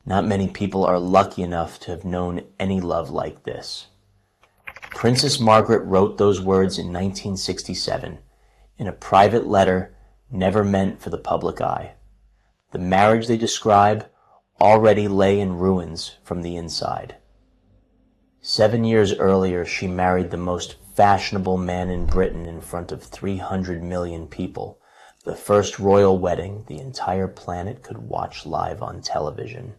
Not many people are lucky enough to have known any love like this. Princess Margaret wrote those words in 1967 in a private letter never meant for the public eye. The marriage they describe already lay in ruins from the inside. 7 years earlier, she married the most fashionable man in Britain in front of 300 million people, the first royal wedding the entire planet could watch live on television.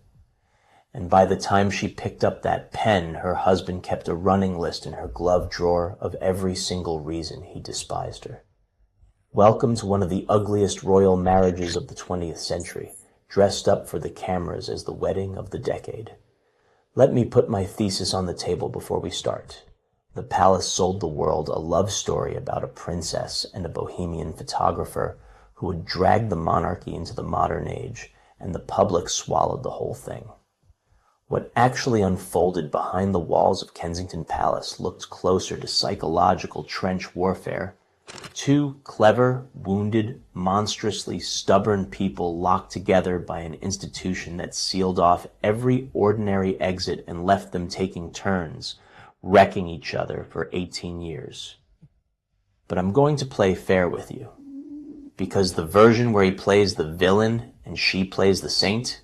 And by the time she picked up that pen, her husband kept a running list in her glove drawer of every single reason he despised her. Welcome to one of the ugliest royal marriages of the 20th century, dressed up for the cameras as the wedding of the decade. Let me put my thesis on the table before we start. The palace sold the world a love story about a princess and a bohemian photographer who would drag the monarchy into the modern age, and the public swallowed the whole thing. What actually unfolded behind the walls of Kensington Palace looked closer to psychological trench warfare. Two clever, wounded, monstrously stubborn people locked together by an institution that sealed off every ordinary exit and left them taking turns, wrecking each other for 18 years. But I'm going to play fair with you, because the version where he plays the villain and she plays the saint,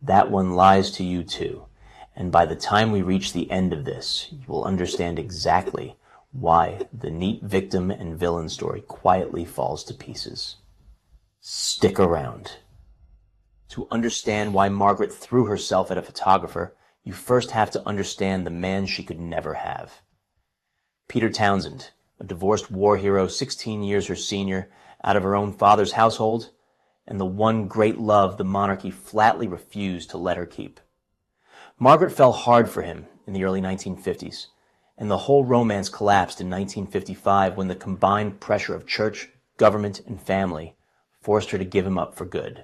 that one lies to you too, and by the time we reach the end of this, you will understand exactly why the neat victim and villain story quietly falls to pieces. Stick around. To understand why Margaret threw herself at a photographer, you first have to understand the man she could never have. Peter Townsend, a divorced war hero 16 years her senior, out of her own father's household, and the one great love the monarchy flatly refused to let her keep. Margaret fell hard for him in the early 1950s, and the whole romance collapsed in 1955 when the combined pressure of church, government, and family forced her to give him up for good.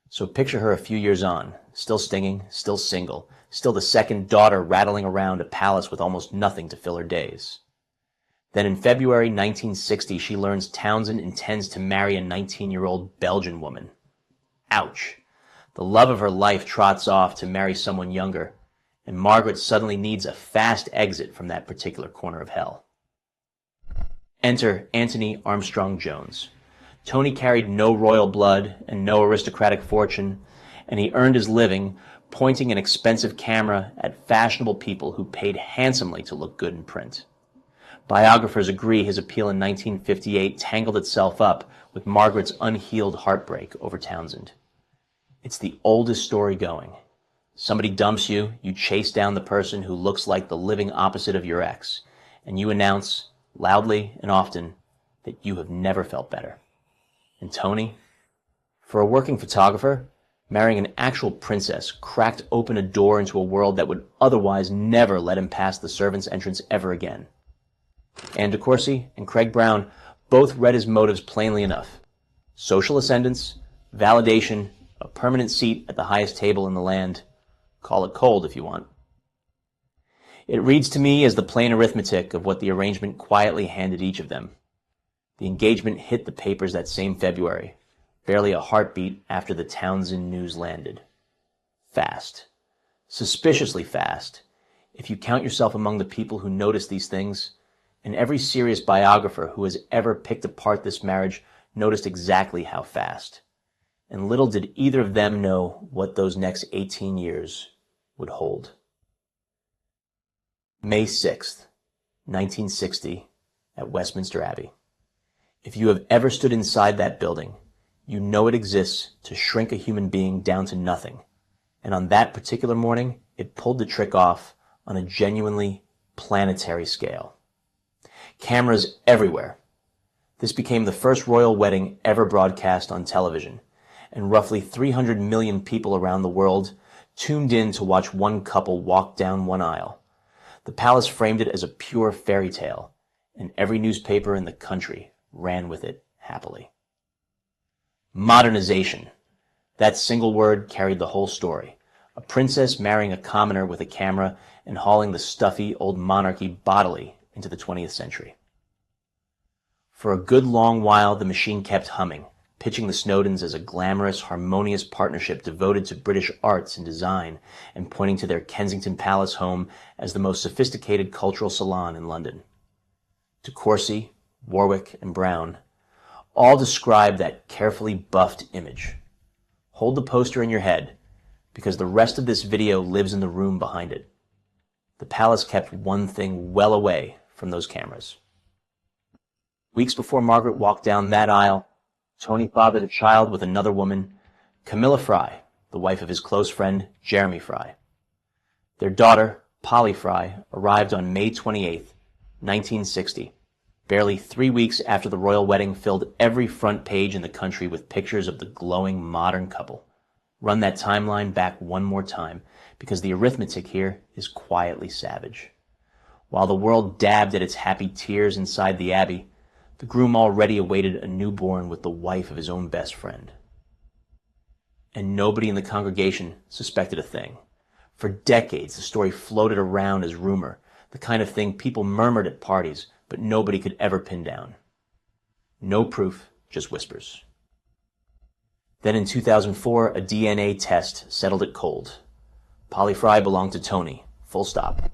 So picture her a few years on, still stinging, still single, still the second daughter rattling around a palace with almost nothing to fill her days. Then in February 1960, she learns Townsend intends to marry a 19-year-old Belgian woman. Ouch. The love of her life trots off to marry someone younger, and Margaret suddenly needs a fast exit from that particular corner of hell. Enter Anthony Armstrong Jones. Tony carried no royal blood and no aristocratic fortune, and he earned his living pointing an expensive camera at fashionable people who paid handsomely to look good in print. Biographers agree his appeal in 1958 tangled itself up with Margaret's unhealed heartbreak over Townsend. It's the oldest story going. Somebody dumps you, you chase down the person who looks like the living opposite of your ex, and you announce, loudly and often, that you have never felt better. And Tony, for a working photographer, marrying an actual princess cracked open a door into a world that would otherwise never let him pass the servants' entrance ever again. Anne de Courcy and Craig Brown both read his motives plainly enough. Social ascendance, validation, a permanent seat at the highest table in the land. Call it cold if you want. It reads to me as the plain arithmetic of what the arrangement quietly handed each of them. The engagement hit the papers that same February, barely a heartbeat after the Townsend news landed. Fast. Suspiciously fast, if you count yourself among the people who notice these things, and every serious biographer who has ever picked apart this marriage noticed exactly how fast. And little did either of them know what those next 18 years would hold. May 6th, 1960, at Westminster Abbey. If you have ever stood inside that building, you know it exists to shrink a human being down to nothing. And on that particular morning, it pulled the trick off on a genuinely planetary scale. Cameras everywhere. This became the first royal wedding ever broadcast on television, and roughly 300 million people around the world tuned in to watch one couple walk down one aisle. The palace framed it as a pure fairy tale, and every newspaper in the country ran with it happily. Modernization. That single word carried the whole story. A princess marrying a commoner with a camera and hauling the stuffy old monarchy bodily into the 20th century. For a good long while, the machine kept humming, pitching the Snowdons as a glamorous, harmonious partnership devoted to British arts and design, and pointing to their Kensington Palace home as the most sophisticated cultural salon in London. De Courcy, Warwick, and Brown all describe that carefully buffed image. Hold the poster in your head, because the rest of this video lives in the room behind it. The palace kept one thing well away from those cameras. Weeks before Margaret walked down that aisle, Tony fathered a child with another woman, Camilla Fry, the wife of his close friend, Jeremy Fry. Their daughter, Polly Fry, arrived on May 28, 1960, barely 3 weeks after the royal wedding filled every front page in the country with pictures of the glowing modern couple. Run that timeline back one more time, because the arithmetic here is quietly savage. While the world dabbed at its happy tears inside the Abbey, the groom already awaited a newborn with the wife of his own best friend. And nobody in the congregation suspected a thing. For decades, the story floated around as rumor, the kind of thing people murmured at parties, but nobody could ever pin down. No proof, just whispers. Then in 2004, a DNA test settled it cold. Polly Fry belonged to Tony, full stop.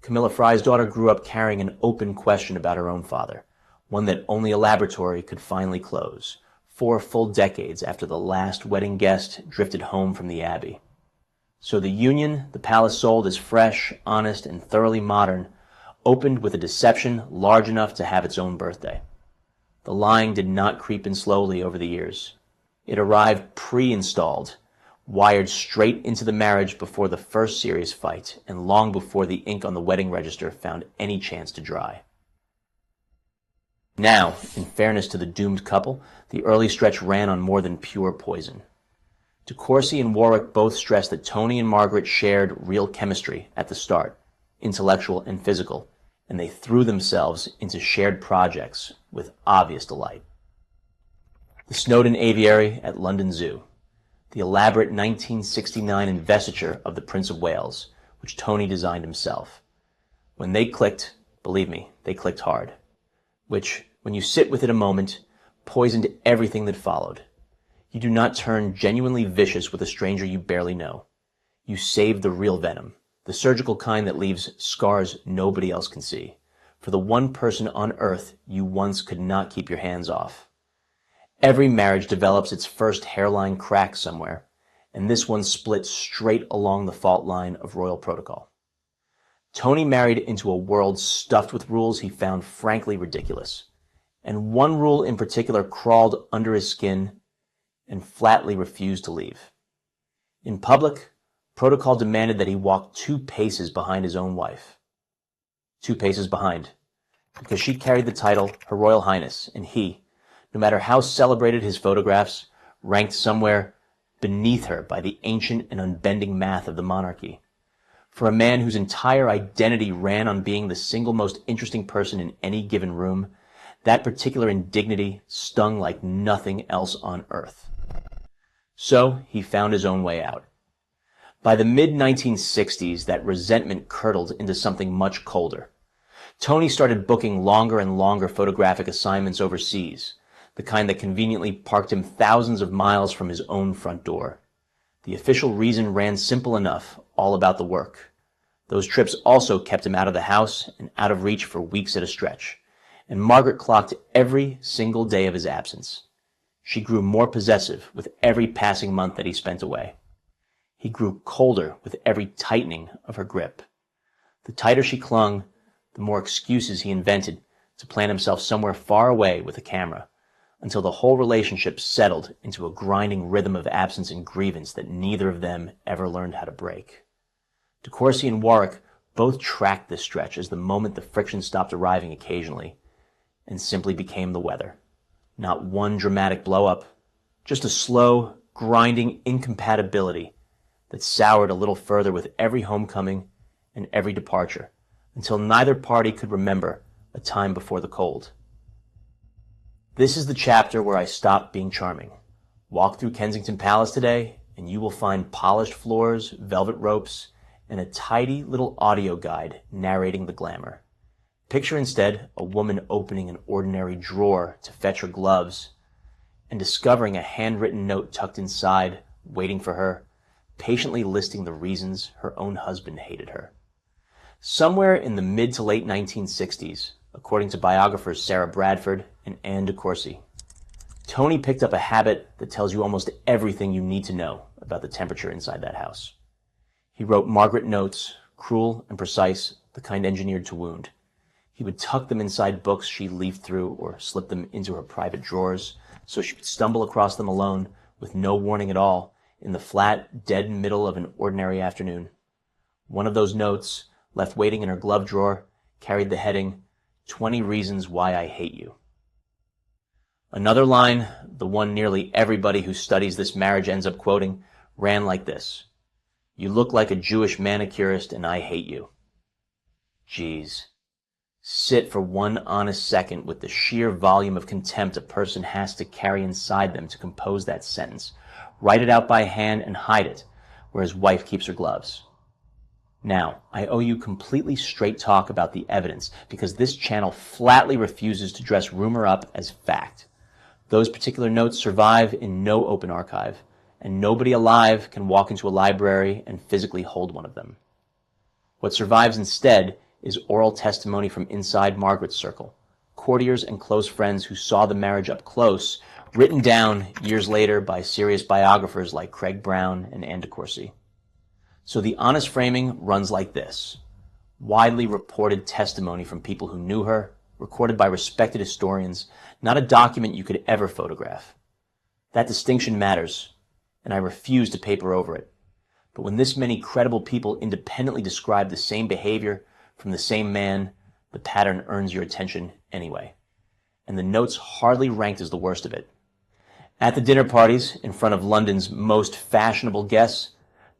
Camilla Fry's daughter grew up carrying an open question about her own father, one that only a laboratory could finally close, 4 full decades after the last wedding guest drifted home from the Abbey. So the union the palace sold as fresh, honest, and thoroughly modern opened with a deception large enough to have its own birthday. The lying did not creep in slowly over the years. It arrived pre-installed, wired straight into the marriage before the first serious fight, and long before the ink on the wedding register found any chance to dry. Now, in fairness to the doomed couple, the early stretch ran on more than pure poison. De Courcy and Warwick both stressed that Tony and Margaret shared real chemistry at the start, intellectual and physical, and they threw themselves into shared projects with obvious delight. The Snowdon Aviary at London Zoo, the elaborate 1969 investiture of the Prince of Wales, which Tony designed himself. When they clicked, believe me, they clicked hard, which, when you sit with it a moment, poisoned everything that followed. You do not turn genuinely vicious with a stranger you barely know. You save the real venom, the surgical kind that leaves scars nobody else can see, for the one person on earth you once could not keep your hands off. Every marriage develops its first hairline crack somewhere, and this one split straight along the fault line of royal protocol. Tony married into a world stuffed with rules he found frankly ridiculous, and one rule in particular crawled under his skin and flatly refused to leave. In public, protocol demanded that he walk 2 paces behind his own wife. 2 paces behind, because she carried the title Her Royal Highness, and he, no matter how celebrated his photographs, ranked somewhere beneath her by the ancient and unbending math of the monarchy. For a man whose entire identity ran on being the single most interesting person in any given room, that particular indignity stung like nothing else on earth. So he found his own way out. By the mid-1960s, that resentment curdled into something much colder. Tony started booking longer and longer photographic assignments overseas, the kind that conveniently parked him thousands of miles from his own front door. The official reason ran simple enough, all about the work. Those trips also kept him out of the house and out of reach for weeks at a stretch, and Margaret clocked every single day of his absence. She grew more possessive with every passing month that he spent away. He grew colder with every tightening of her grip. The tighter she clung, the more excuses he invented to plant himself somewhere far away with a camera, until the whole relationship settled into a grinding rhythm of absence and grievance that neither of them ever learned how to break. De Courcy and Warwick both tracked this stretch as the moment the friction stopped arriving occasionally, and simply became the weather. Not one dramatic blow-up, just a slow, grinding incompatibility that soured a little further with every homecoming and every departure, until neither party could remember a time before the cold. This is the chapter where I stopped being charming. Walk through Kensington Palace today, and you will find polished floors, velvet ropes, and a tidy little audio guide narrating the glamour. Picture instead a woman opening an ordinary drawer to fetch her gloves, and discovering a handwritten note tucked inside, waiting for her, patiently listing the reasons her own husband hated her. Somewhere in the mid to late 1960s, according to biographers Sarah Bradford and Anne DeCourcy, Tony picked up a habit that tells you almost everything you need to know about the temperature inside that house. He wrote Margaret notes, cruel and precise, the kind engineered to wound. He would tuck them inside books she leafed through or slip them into her private drawers so she would stumble across them alone with no warning at all in the flat, dead middle of an ordinary afternoon. One of those notes, left waiting in her glove drawer, carried the heading, 20 Reasons Why I Hate You. Another line, the one nearly everybody who studies this marriage ends up quoting, ran like this: "You look like a Jewish manicurist and I hate you." Geez. Sit for one honest second with the sheer volume of contempt a person has to carry inside them to compose that sentence. Write it out by hand and hide it, where his wife keeps her gloves. Now, I owe you completely straight talk about the evidence, because this channel flatly refuses to dress rumor up as fact. Those particular notes survive in no open archive, and nobody alive can walk into a library and physically hold one of them. What survives instead is oral testimony from inside Margaret's circle, courtiers and close friends who saw the marriage up close, written down years later by serious biographers like Craig Brown and Anne DeCourcy. So the honest framing runs like this: widely reported testimony from people who knew her, recorded by respected historians, not a document you could ever photograph. That distinction matters, and I refuse to paper over it. But when this many credible people independently describe the same behavior from the same man, the pattern earns your attention anyway. And the notes hardly ranked as the worst of it. At the dinner parties, in front of London's most fashionable guests,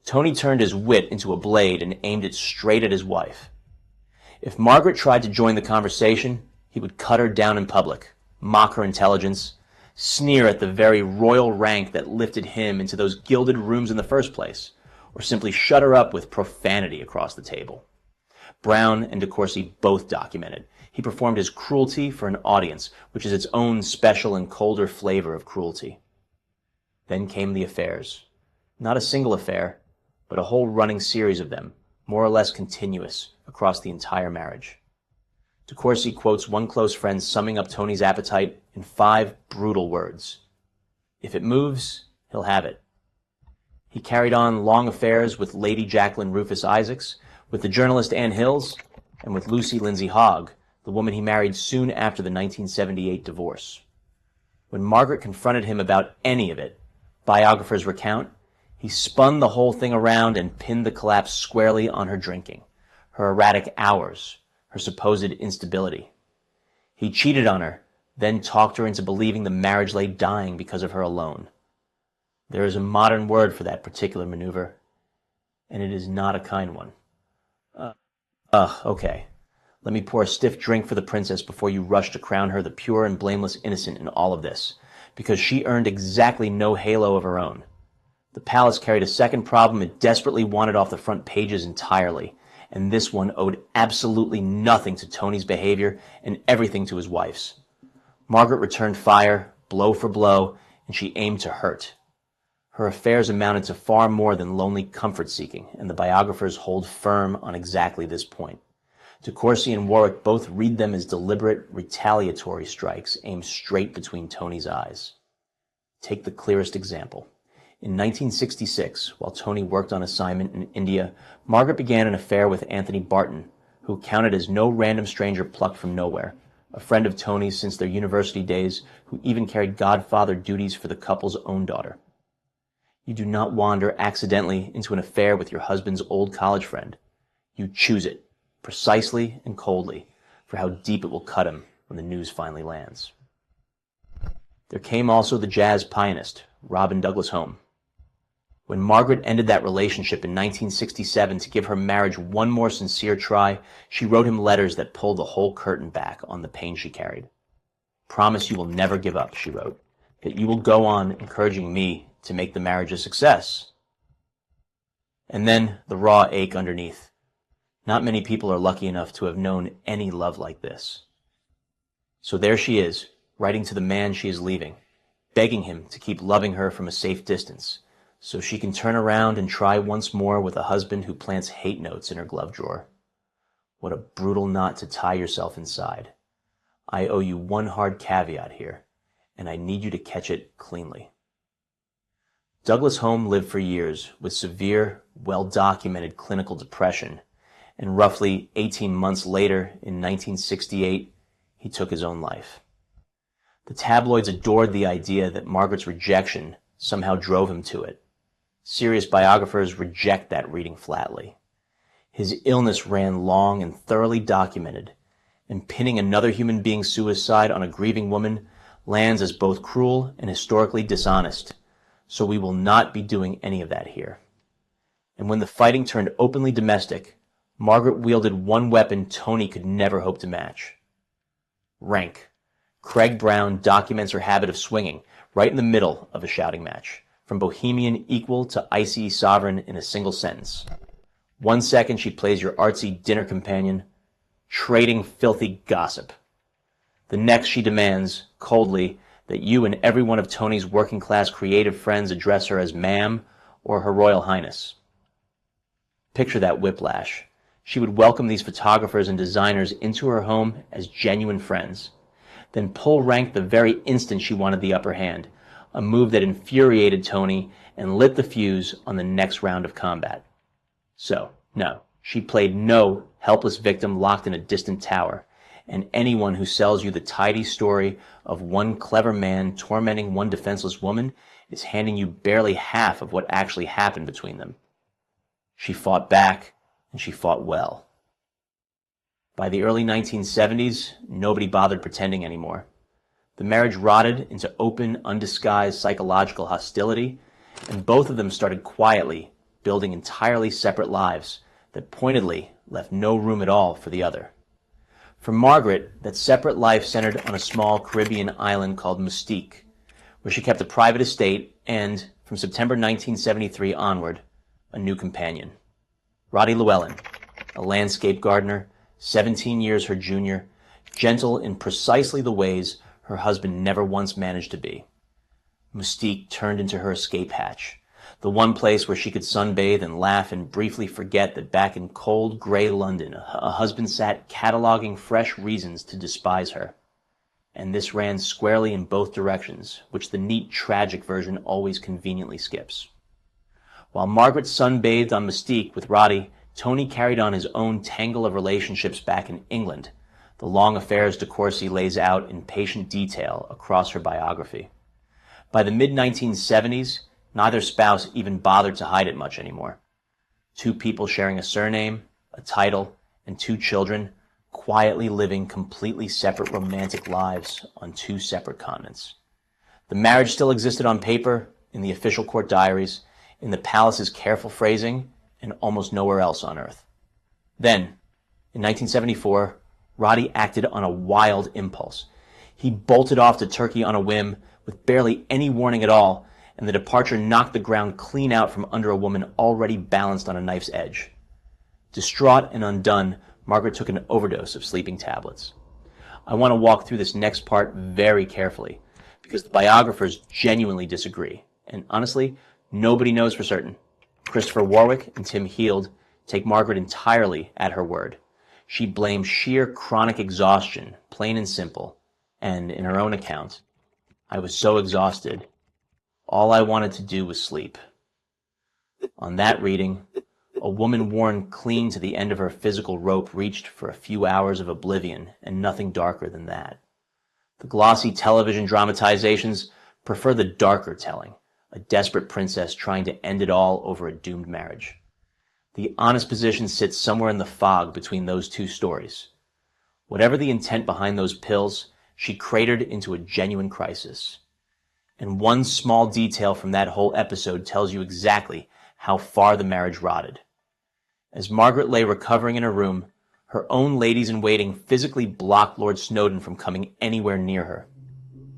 Tony turned his wit into a blade and aimed it straight at his wife. If Margaret tried to join the conversation, he would cut her down in public, mock her intelligence, sneer at the very royal rank that lifted him into those gilded rooms in the first place, or simply shut her up with profanity across the table. Brown and DeCourcy both documented. He performed his cruelty for an audience, which is its own special and colder flavor of cruelty. Then came the affairs. Not a single affair, but a whole running series of them, more or less continuous, across the entire marriage. DeCourcy quotes one close friend summing up Tony's appetite in 5 brutal words: "If it moves, he'll have it." He carried on long affairs with Lady Jacqueline Rufus Isaacs, with the journalist Ann Hills, and with Lucy Lindsay Hogg, the woman he married soon after the 1978 divorce. When Margaret confronted him about any of it, biographers recount, he spun the whole thing around and pinned the collapse squarely on her drinking, her erratic hours, her supposed instability. He cheated on her, then talked her into believing the marriage lay dying because of her alone. There is a modern word for that particular maneuver, and it is not a kind one. Okay. Let me pour a stiff drink for the princess before you rush to crown her the pure and blameless innocent in all of this, because she earned exactly no halo of her own. The palace carried a second problem it desperately wanted off the front pages entirely, and this one owed absolutely nothing to Tony's behavior and everything to his wife's. Margaret returned fire, blow for blow, and she aimed to hurt. Her affairs amounted to far more than lonely comfort-seeking, and the biographers hold firm on exactly this point. DeCourcy and Warwick both read them as deliberate, retaliatory strikes aimed straight between Tony's eyes. Take the clearest example. In 1966, while Tony worked on assignment in India, Margaret began an affair with Anthony Barton, who counted as no random stranger plucked from nowhere, a friend of Tony's since their university days, who even carried godfather duties for the couple's own daughter. You do not wander accidentally into an affair with your husband's old college friend. You choose it, precisely and coldly, for how deep it will cut him when the news finally lands. There came also the jazz pianist, Robin Douglas Home. When Margaret ended that relationship in 1967 to give her marriage one more sincere try, she wrote him letters that pulled the whole curtain back on the pain she carried. "Promise you will never give up," she wrote, "that you will go on encouraging me to make the marriage a success." And then the raw ache underneath. Not many people are lucky enough to have known any love like this. So there she is, writing to the man she is leaving, begging him to keep loving her from a safe distance, so she can turn around and try once more with a husband who plants hate notes in her glove drawer. What a brutal knot to tie yourself inside. I owe you one hard caveat here, and I need you to catch it cleanly. Douglas Home lived for years with severe, well-documented clinical depression, and roughly 18 months later, in 1968, he took his own life. The tabloids adored the idea that Margaret's rejection somehow drove him to it. Serious biographers reject that reading flatly. His illness ran long and thoroughly documented, and pinning another human being's suicide on a grieving woman lands as both cruel and historically dishonest, so we will not be doing any of that here. And when the fighting turned openly domestic, Margaret wielded one weapon Tony could never hope to match. Rank. Craig Brown documents her habit of swinging right in the middle of a shouting match, from bohemian equal to icy sovereign in a single sentence. 1 second she plays your artsy dinner companion, trading filthy gossip. The next she demands, coldly, that you and every one of Tony's working-class creative friends address her as ma'am or her royal highness. Picture that whiplash. She would welcome these photographers and designers into her home as genuine friends, then pull rank the very instant she wanted the upper hand, a move that infuriated Tony and lit the fuse on the next round of combat. So, no, she played no helpless victim locked in a distant tower, and anyone who sells you the tidy story of one clever man tormenting one defenseless woman is handing you barely half of what actually happened between them. She fought back, and she fought well. By the early 1970s, nobody bothered pretending anymore. The marriage rotted into open, undisguised psychological hostility, and both of them started quietly building entirely separate lives that pointedly left no room at all for the other. For Margaret, that separate life centered on a small Caribbean island called Nastier, where she kept a private estate and, from September 1973 onward, a new companion. Roddy Llewellyn, a landscape gardener, 17 years her junior, gentle in precisely the ways her husband never once managed to be. Mystique turned into her escape hatch, the one place where she could sunbathe and laugh and briefly forget that back in cold, gray London, a husband sat cataloging fresh reasons to despise her. And this ran squarely in both directions, which the neat, tragic version always conveniently skips. While Margaret sunbathed on Mystique with Roddy, Tony carried on his own tangle of relationships back in England, the long affairs de Courcy lays out in patient detail across her biography. By the mid-1970s, neither spouse even bothered to hide it much anymore. Two people sharing a surname, a title, and 2 children, quietly living completely separate romantic lives on 2 separate continents. The marriage still existed on paper, in the official court diaries, in the palace's careful phrasing, and almost nowhere else on earth. Then, in 1974, Roddy acted on a wild impulse. He bolted off to Turkey on a whim, with barely any warning at all, and the departure knocked the ground clean out from under a woman already balanced on a knife's edge. Distraught and undone, Margaret took an overdose of sleeping tablets. I want to walk through this next part very carefully, because the biographers genuinely disagree, and honestly, nobody knows for certain. Christopher Warwick and Tim Heald take Margaret entirely at her word. She blames sheer chronic exhaustion, plain and simple, and in her own account, "I was so exhausted, all I wanted to do was sleep." On that reading, a woman worn clean to the end of her physical rope reached for a few hours of oblivion and nothing darker than that. The glossy television dramatizations prefer the darker telling, a desperate princess trying to end it all over a doomed marriage. The honest position sits somewhere in the fog between those 2 stories. Whatever the intent behind those pills, she cratered into a genuine crisis. And one small detail from that whole episode tells you exactly how far the marriage rotted. As Margaret lay recovering in her room, her own ladies-in-waiting physically blocked Lord Snowdon from coming anywhere near her.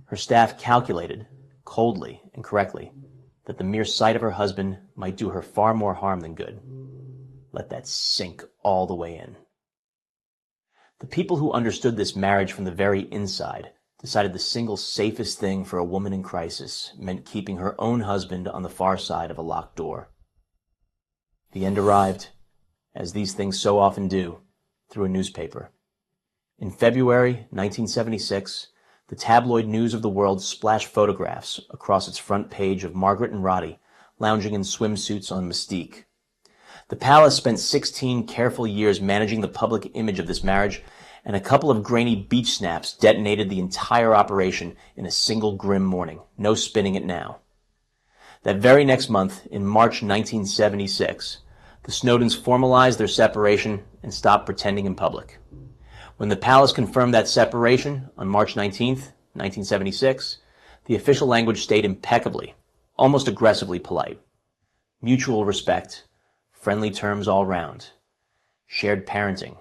Her staff calculated, coldly and correctly, that the mere sight of her husband might do her far more harm than good. Let that sink all the way in. The people who understood this marriage from the very inside, decided the single safest thing for a woman in crisis meant keeping her own husband on the far side of a locked door. The end arrived, as these things so often do, through a newspaper. In February 1976, the tabloid News of the World splashed photographs across its front page of Margaret and Roddy lounging in swimsuits on Mystique. The palace spent 16 careful years managing the public image of this marriage, and a couple of grainy beach snaps detonated the entire operation in a single grim morning. No spinning it now. That very next month, in March 1976, the Snowdens formalized their separation and stopped pretending in public. When the palace confirmed that separation on March 19, 1976, the official language stayed impeccably, almost aggressively polite. Mutual respect, friendly terms all round, shared parenting,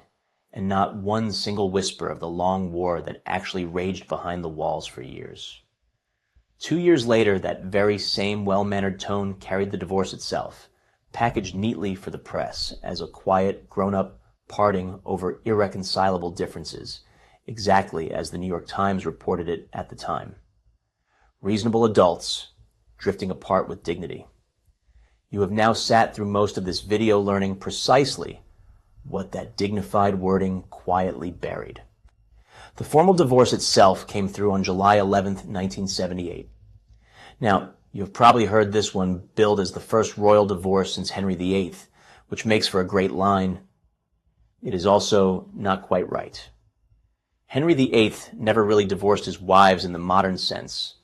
and not one single whisper of the long war that actually raged behind the walls for years. 2 years later, that very same well-mannered tone carried the divorce itself, packaged neatly for the press as a quiet, grown-up parting over irreconcilable differences, exactly as the New York Times reported it at the time. Reasonable adults drifting apart with dignity. You have now sat through most of this video learning precisely what that dignified wording quietly buried. The formal divorce itself came through on July 11th, 1978. Now, you have probably heard this one billed as the first royal divorce since Henry VIII, which makes for a great line. It is also not quite right. Henry VIII never really divorced his wives in the modern sense.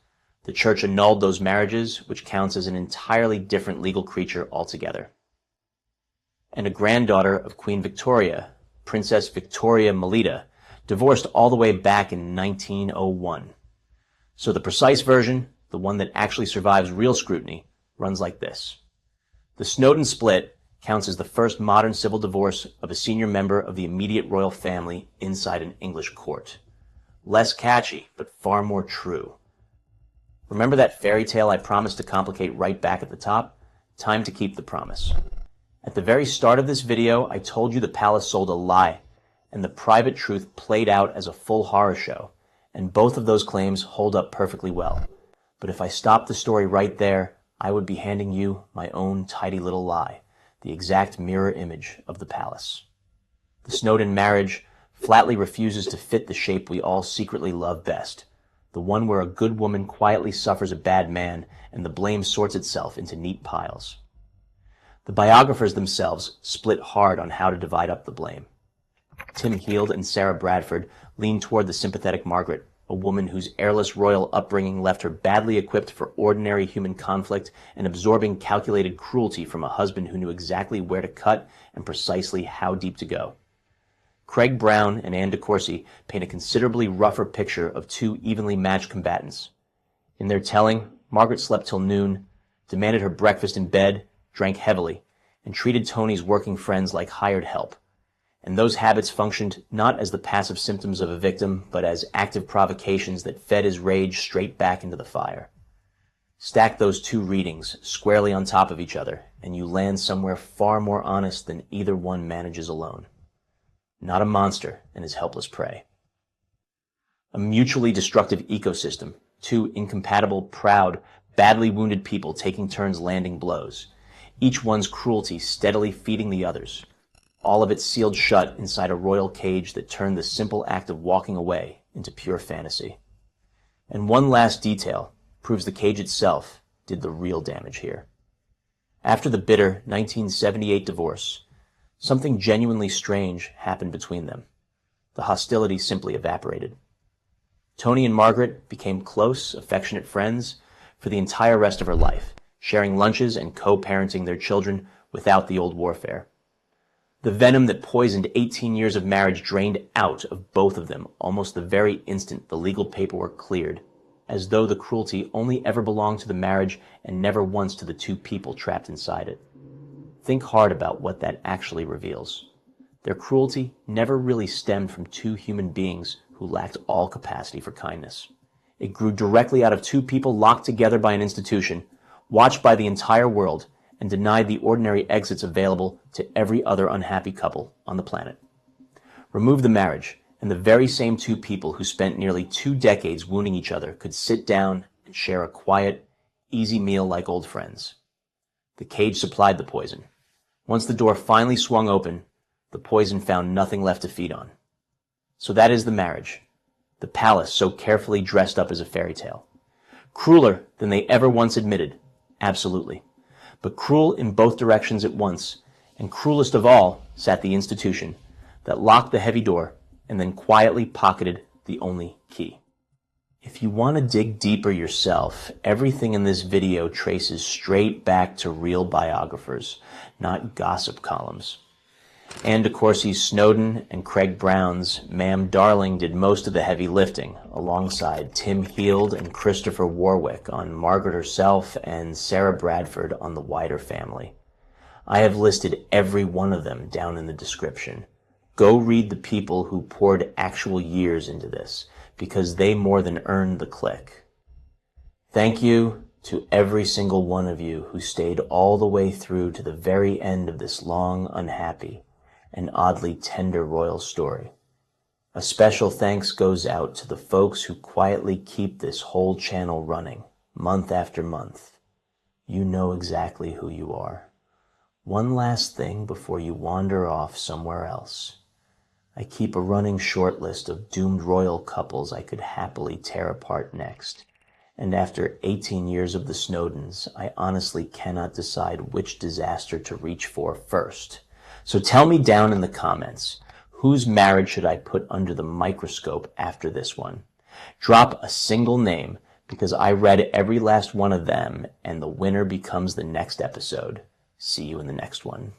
The church annulled those marriages, which counts as an entirely different legal creature altogether. And a granddaughter of Queen Victoria, Princess Victoria Melita, divorced all the way back in 1901. So the precise version, the one that actually survives real scrutiny, runs like this. The Snowden split counts as the first modern civil divorce of a senior member of the immediate royal family inside an English court. Less catchy, but far more true. Remember that fairy tale I promised to complicate right back at the top? Time to keep the promise. At the very start of this video, I told you the palace sold a lie, and the private truth played out as a full horror show, and both of those claims hold up perfectly well. But if I stopped the story right there, I would be handing you my own tidy little lie, the exact mirror image of the palace. The Snowden marriage flatly refuses to fit the shape we all secretly love best, the one where a good woman quietly suffers a bad man and the blame sorts itself into neat piles. The biographers themselves split hard on how to divide up the blame. Tim Heald and Sarah Bradford leaned toward the sympathetic Margaret, a woman whose airless royal upbringing left her badly equipped for ordinary human conflict and absorbing calculated cruelty from a husband who knew exactly where to cut and precisely how deep to go. Craig Brown and Anne DeCourcy paint a considerably rougher picture of two evenly matched combatants. In their telling, Margaret slept till noon, demanded her breakfast in bed, drank heavily, and treated Tony's working friends like hired help. And those habits functioned not as the passive symptoms of a victim, but as active provocations that fed his rage straight back into the fire. Stack those two readings squarely on top of each other, and you land somewhere far more honest than either one manages alone. Not a monster and his helpless prey. A mutually destructive ecosystem, two incompatible, proud, badly wounded people taking turns landing blows, each one's cruelty steadily feeding the other's, all of it sealed shut inside a royal cage that turned the simple act of walking away into pure fantasy. And one last detail proves the cage itself did the real damage here. After the bitter 1978 divorce, something genuinely strange happened between them. The hostility simply evaporated. Tony and Margaret became close, affectionate friends for the entire rest of her life, sharing lunches and co-parenting their children without the old warfare. The venom that poisoned 18 years of marriage drained out of both of them almost the very instant the legal paperwork cleared, as though the cruelty only ever belonged to the marriage and never once to the two people trapped inside it. Think hard about what that actually reveals. Their cruelty never really stemmed from two human beings who lacked all capacity for kindness. It grew directly out of two people locked together by an institution, watched by the entire world, and denied the ordinary exits available to every other unhappy couple on the planet. Remove the marriage, And the very same two people who spent nearly 2 decades wounding each other could sit down and share a quiet, easy meal like old friends. The cage supplied the poison. Once the door finally swung open, the poison found nothing left to feed on. So that is the marriage, the palace so carefully dressed up as a fairy tale. Crueler than they ever once admitted, absolutely. But cruel in both directions at once, and cruelest of all sat the institution that locked the heavy door and then quietly pocketed the only key. If you want to dig deeper yourself, everything in this video traces straight back to real biographers, not gossip columns. And of course, Snowden and Craig Brown's Ma'am Darling did most of the heavy lifting, alongside Tim Heald and Christopher Warwick on Margaret herself and Sarah Bradford on the wider family. I have listed every one of them down in the description. Go read the people who poured actual years into this, because they more than earned the click. Thank you to every single one of you who stayed all the way through to the very end of this long, unhappy, and oddly tender royal story. A special thanks goes out to the folks who quietly keep this whole channel running, month after month. You know exactly who you are. One last thing before you wander off somewhere else. I keep a running short list of doomed royal couples I could happily tear apart next. And after 18 years of the Snowdens, I honestly cannot decide which disaster to reach for first. So tell me down in the comments, whose marriage should I put under the microscope after this one? Drop a single name, because I read every last one of them, and the winner becomes the next episode. See you in the next one.